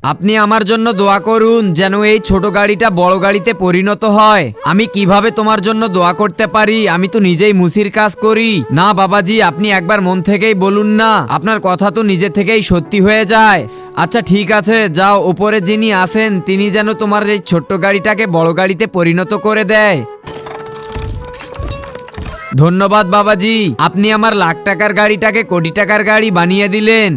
আপনি আমার জন্য দোয়া করুন যেন এই ছোট গাড়িটা বড় গাড়িতে পরিণত হয়। আমি কিভাবে তোমার জন্য দোয়া করতে পারি? আমি তো নিজেই মুসির কাজ করি। না বাবাজি, আপনি একবার মন থেকেই বলুন না, আপনার কথা তো নিজে থেকেই সত্যি হয়ে যায়। আচ্ছা ঠিক আছে, যাও, উপরে যিনি আছেন তিনি যেন তোমার এই ছোট্ট গাড়িটাকে বড় গাড়িতে পরিণত করে দেয়। ধন্যবাদ বাবাজি, আপনি আমার লাখ টাকার গাড়িটাকে কোটি টাকার গাড়ি বানিয়ে দিলেন।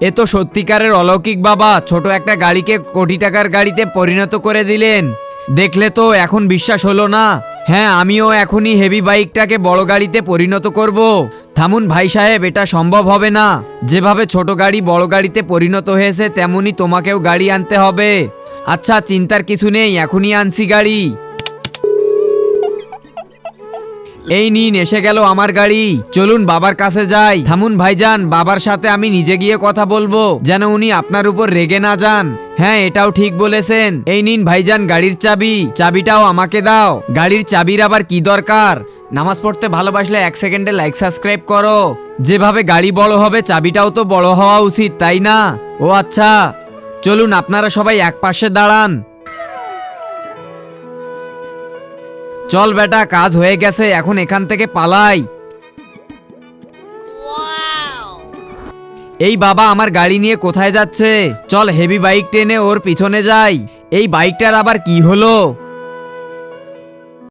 এ তো সত্যিকারের অলৌকিক বাবা, ছোট একটা গাড়িকে কোটি টাকার গাড়িতে পরিণত করে দিলেন। দেখলে তো, এখন বিশ্বাস হলো না? হ্যাঁ, আমিও এখনই হেভি বাইকটাকে বড় গাড়িতে পরিণত করব। থামুন ভাই সাহেব, এটা সম্ভব হবে না। যেভাবে ছোট গাড়ি বড় গাড়িতে পরিণত হয়েছে তেমনি তোমাকেও গাড়ি আনতে হবে। আচ্ছা চিন্তার কিছু নেই, এখনই আনছি গাড়ি। এই নিন, এসে গেল আমার গাড়ি। চলুন বাবার কাছে যাই। থামুন ভাইজান, বাবার সাথে আমি নিজে গিয়ে কথা বলবো, যেন উনি আপনার উপর রেগে না যান। হ্যাঁ, এটাও ঠিক বলেছেন। এই নিন ভাইজান গাড়ির চাবি, চাবিটাও আমাকে দাও। গাড়ির চাবির আবার কি দরকার? নামাজ পড়তে ভালোবাসলে 1 সেকেন্ডে লাইক সাবস্ক্রাইব করো। যেভাবে গাড়ি বড় হবে চাবিটাও তো বড় হওয়া উচিত, তাই না? ও আচ্ছা, চলুন আপনারা সবাই এক পাশে দাঁড়ান। চল বেটা, কাজ হয়ে গেছে, এখন এখান থেকে পালাই। এই বাবা আমার গাড়ি নিয়ে কোথায় যাচ্ছে? চল হেভি বাইক টেনে ওর পিছনে যাই। এই বাইকটার আবার কি হলো?